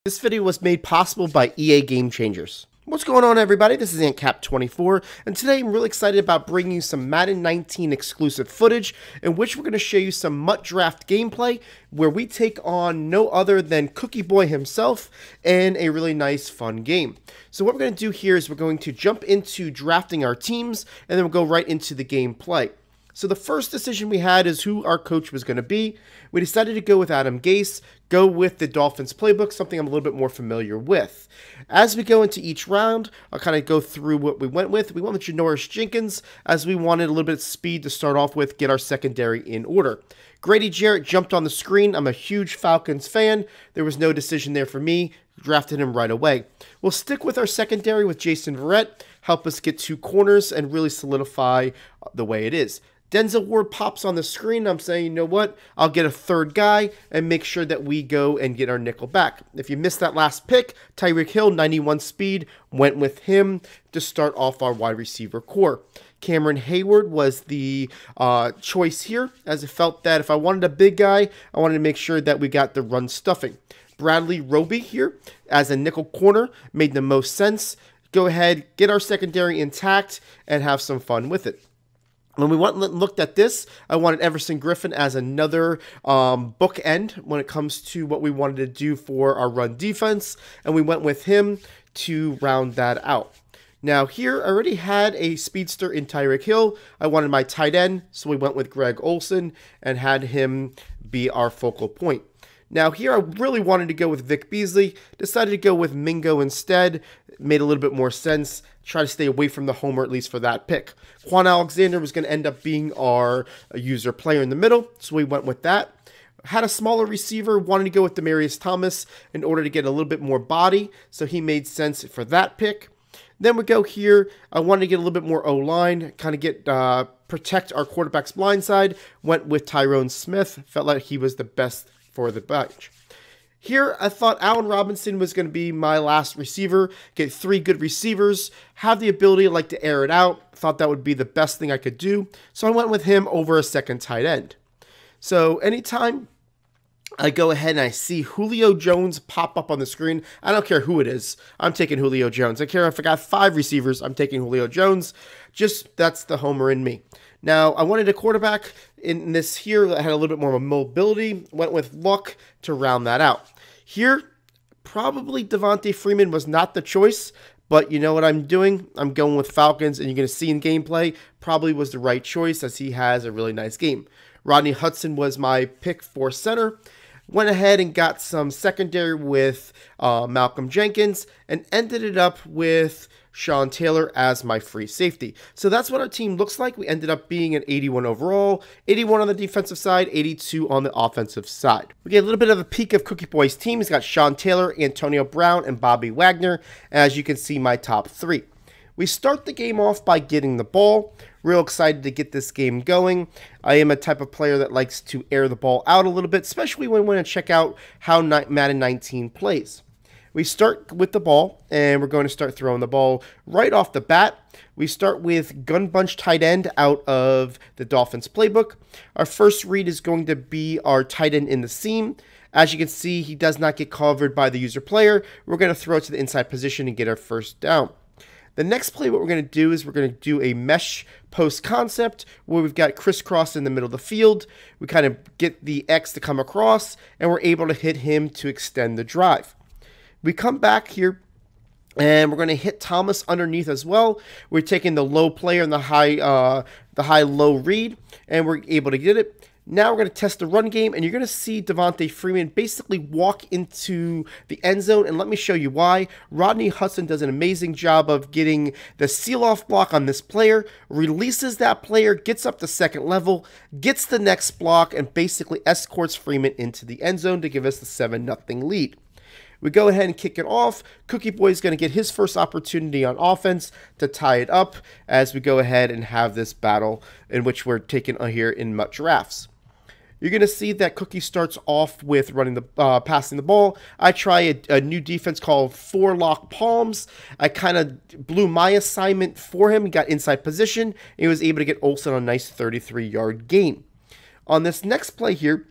This video was made possible by EA Game Changers. What's going on, everybody? This is AntCap24, and today I'm really excited about bringing you some Madden 19 exclusive footage in which we're going to show you some MUT Draft gameplay where we take on no other than Cookieboy himself in a really nice, fun game. So what we're going to do here is we're going to jump into drafting our teams, and then we'll go right into the gameplay. So the first decision we had is who our coach was going to be. We decided to go with Adam Gase, go with the Dolphins playbook, something I'm a little bit more familiar with. As we go into each round, I'll kind of go through what we went with. We went with Janoris Jenkins, as we wanted a little bit of speed to start off with, get our secondary in order. Grady Jarrett jumped on the screen. I'm a huge Falcons fan. There was no decision there for me. Drafted him right away. We'll stick with our secondary with Jason Verrett, help us get 2 corners and really solidify the way it is. Denzel Ward pops on the screen. I'm saying, you know what? I'll get a third guy and make sure that we go and get our nickel back. If you missed that last pick, Tyreek Hill, 91 speed, went with him to start off our wide receiver core. Cameron Hayward was the choice here, as it felt that if I wanted a big guy, I wanted to make sure that we got the run stuffing. Bradley Roby here as a nickel corner made the most sense. Go ahead, get our secondary intact, and have some fun with it. When we looked at this, I wanted Everson Griffin as another bookend when it comes to what we wanted to do for our run defense, and we went with him to round that out. Now here, I already had a speedster in Tyreek Hill. I wanted my tight end, so we went with Greg Olsen and had him be our focal point. Now here, I really wanted to go with Vic Beasley, decided to go with Mingo instead. Made a little bit more sense. Try to stay away from the homer, at least for that pick. Quan Alexander was going to end up being our user player in the middle, so we went with that. Had a smaller receiver, wanted to go with Demaryius Thomas in order to get a little bit more body, so he made sense for that pick. Then we go here, I wanted to get a little bit more O-line, kind of get protect our quarterback's blind side. Went with Tyrone Smith, felt like he was the best for the bunch. Here, I thought Allen Robinson was going to be my last receiver, get 3 good receivers, have the ability to air it out, thought that would be the best thing I could do, so I went with him over a second tight end. So anytime I go ahead and I see Julio Jones pop up on the screen, I don't care who it is, I'm taking Julio Jones. I care if I got 5 receivers, I'm taking Julio Jones. Just, that's the homer in me. Now, I wanted a quarterback in this here that had a little bit more mobility. Went with Luck to round that out. Here, probably Devontae Freeman was not the choice, but you know what I'm doing? I'm going with Falcons, and you're going to see in gameplay, probably was the right choice as he has a really nice game. Rodney Hudson was my pick for center. Went ahead and got some secondary with Malcolm Jenkins and ended it up with Sean Taylor as my free safety. So that's what our team looks like. We ended up being an 81 overall, 81 on the defensive side, 82 on the offensive side. We get a little bit of a peek of Cookieboy's team. He's got Sean Taylor, Antonio Brown, and Bobby Wagner. As you can see, my top 3. We start the game off by getting the ball. Real excited to get this game going. I am a type of player that likes to air the ball out a little bit, especially when we want to check out how Madden 19 plays. We start with the ball, and we're going to start throwing the ball right off the bat. We start with gun bunch tight end out of the Dolphins playbook. Our first read is going to be our tight end in the seam. As you can see, he does not get covered by the user player. We're going to throw it to the inside position and get our first down. The next play, what we're going to do is we're going to do a mesh post concept where we've got crisscross in the middle of the field. We kind of get the X to come across, and we're able to hit him to extend the drive. We come back here, and we're going to hit Thomas underneath as well. We're taking the low player and the high-low read, and we're able to get it. Now we're going to test the run game, and you're going to see Devontae Freeman basically walk into the end zone, and let me show you why. Rodney Hudson does an amazing job of getting the seal-off block on this player, releases that player, gets up to second level, gets the next block, and basically escorts Freeman into the end zone to give us the 7-0 lead. We go ahead and kick it off. Cookieboy is going to get his first opportunity on offense to tie it up as we go ahead and have this battle in which we're taking here in MUT Drafts. You're going to see that Cookie starts off with running the passing the ball. I try a new defense called 4 lock palms. I kind of blew my assignment for him. He got inside position, and he was able to get Olsen on a nice 33-yard gain. On this next play here,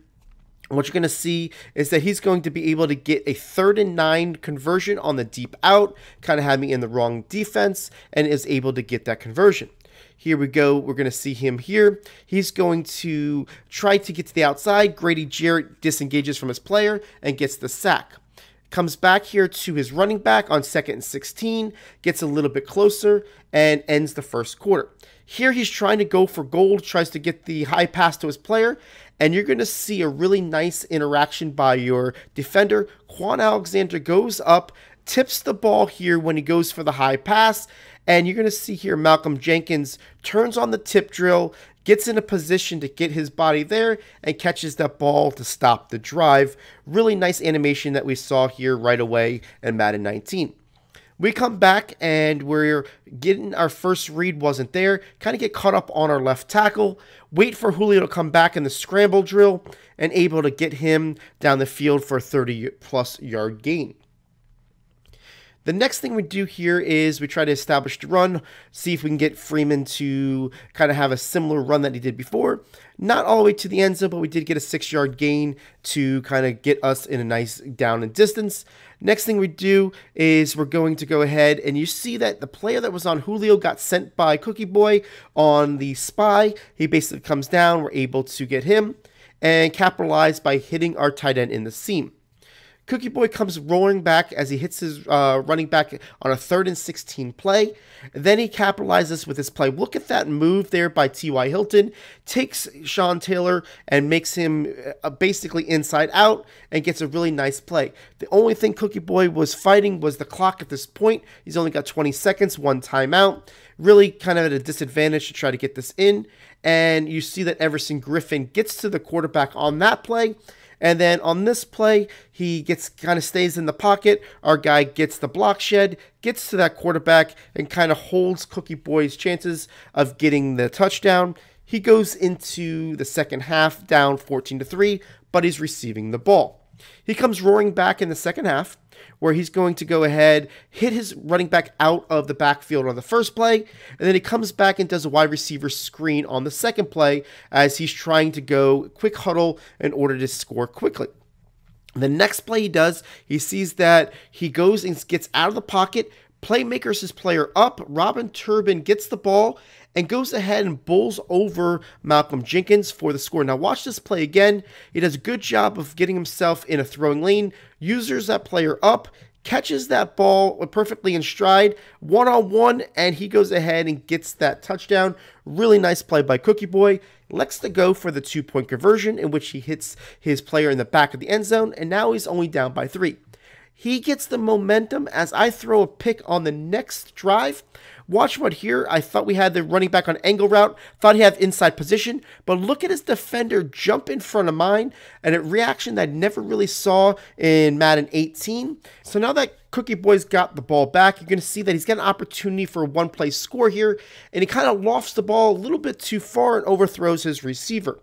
what you're going to see is that he's going to be able to get a 3rd and 9 conversion on the deep out, kind of had me in the wrong defense, and is able to get that conversion. Here we go. We're going to see him here. He's going to try to get to the outside. Grady Jarrett disengages from his player and gets the sack. Comes back here to his running back on 2nd and 16, gets a little bit closer, and ends the first quarter. Here he's trying to go for gold, tries to get the high pass to his player, and you're going to see a really nice interaction by your defender. Quan Alexander goes up, tips the ball here when he goes for the high pass, and you're going to see here Malcolm Jenkins turns on the tip drill, gets in a position to get his body there, and catches that ball to stop the drive. Really nice animation that we saw here right away in Madden 19. We come back and we're getting our first read wasn't there. Kind of get caught up on our left tackle. Wait for Julio to come back in the scramble drill and able to get him down the field for a 30-plus yard gain. The next thing we do here is we try to establish the run, see if we can get Freeman to kind of have a similar run that he did before. Not all the way to the end zone, but we did get a 6-yard gain to kind of get us in a nice down and distance. Next thing we do is we're going to go ahead and you see that the player that was on Julio got sent by Cookie Boy on the spy. He basically comes down. We're able to get him and capitalize by hitting our tight end in the seam. Cookie Boy comes rolling back as he hits his running back on a 3rd and 16 play. Then he capitalizes with his play. Look at that move there by T.Y. Hilton. Takes Sean Taylor and makes him basically inside out and gets a really nice play. The only thing Cookie Boy was fighting was the clock at this point. He's only got 20 seconds, 1 timeout. Really kind of at a disadvantage to try to get this in. And you see that Everson Griffin gets to the quarterback on that play. And then on this play, he kind of stays in the pocket. Our guy gets the block shed, gets to that quarterback, and kind of holds Cookie Boy's chances of getting the touchdown. He goes into the second half down 14-3, but he's receiving the ball. He comes roaring back in the second half, where he's going to go ahead, hit his running back out of the backfield on the first play, and then he comes back and does a wide receiver screen on the second play as he's trying to go quick huddle in order to score quickly. The next play he does, he sees that he goes and gets out of the pocket, playmakers his player up, Robin Turbin gets the ball, and goes ahead and bowls over Malcolm Jenkins for the score. Now watch this play again. He does a good job of getting himself in a throwing lane, uses that player up, catches that ball perfectly in stride, one-on-one, and he goes ahead and gets that touchdown. Really nice play by Cookie Boy. Elects to go for the 2-point conversion in which he hits his player in the back of the end zone, and now he's only down by 3. He gets the momentum as I throw a pick on the next drive. Watch what here. I thought we had the running back on angle route. Thought he had inside position. But look at his defender jump in front of mine. And a reaction that I never really saw in Madden 18. So now that Cookie Boy's got the ball back, you're going to see that he's got an opportunity for a one-play score here. And he kind of lofts the ball a little bit too far and overthrows his receiver.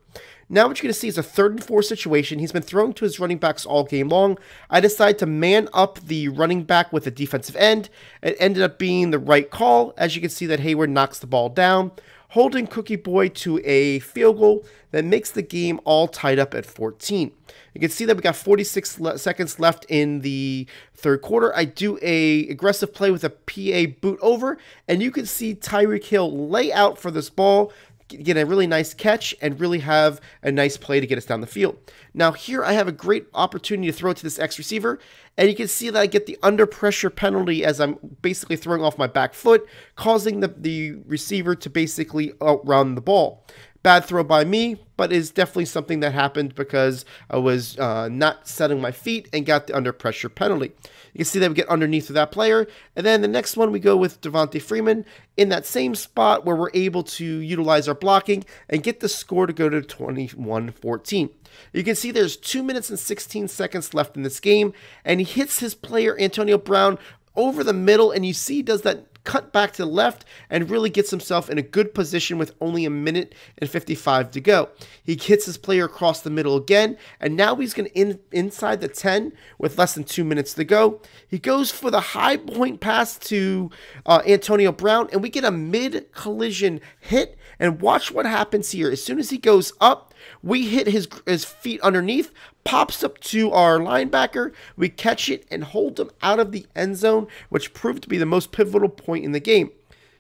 Now what you're going to see is a 3rd and 4 situation. He's been throwing to his running backs all game long. I decide to man up the running back with a defensive end. It ended up being the right call. As you can see that Hayward knocks the ball down, holding Cookie Boy to a field goal that makes the game all tied up at 14. You can see that we got 46 seconds left in the 3rd quarter. I do a aggressive play with a PA boot over, and you can see Tyreek Hill lay out for this ball, get a really nice catch, and really have a nice play to get us down the field. Now here I have a great opportunity to throw it to this X receiver, and you can see that I get the under pressure penalty as I'm basically throwing off my back foot, causing the receiver to basically outrun the ball. Bad throw by me, but is definitely something that happened because I was not setting my feet and got the under pressure penalty. You can see that we get underneath of that player. And then the next one we go with Devontae Freeman in that same spot where we're able to utilize our blocking and get the score to go to 21-14. You can see there's 2 minutes and 16 seconds left in this game, and he hits his player Antonio Brown over the middle, and you see he does that cut back to the left and really gets himself in a good position with only 1 minute and 55 to go. He hits his player across the middle again, and now he's going to inside the 10 with less than 2 minutes to go. He goes for the high point pass to Antonio Brown, and we get a mid-collision hit, and watch what happens here. As soon as he goes up, we hit his feet underneath, pops up to our linebacker. We catch it and hold him out of the end zone, which proved to be the most pivotal point in the game.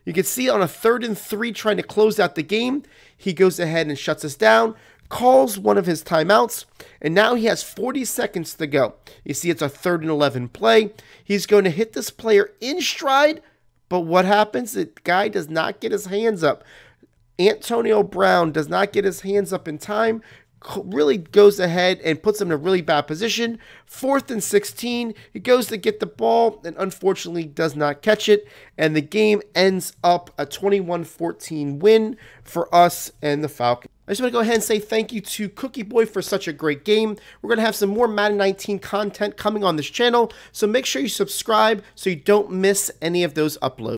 You can see on a 3rd and 3 trying to close out the game, he goes ahead and shuts us down, calls one of his timeouts, and now he has 40 seconds to go. You see it's a 3rd and 11 play. He's going to hit this player in stride, but what happens? The guy does not get his hands up. Antonio Brown does not get his hands up in time, really goes ahead and puts him in a really bad position. 4th and 16, he goes to get the ball and unfortunately does not catch it, and the game ends up a 21-14 win for us and the Falcons. I just want to go ahead and say thank you to Cookie Boy for such a great game. We're going to have some more Madden 19 content coming on this channel, so make sure you subscribe so you don't miss any of those uploads.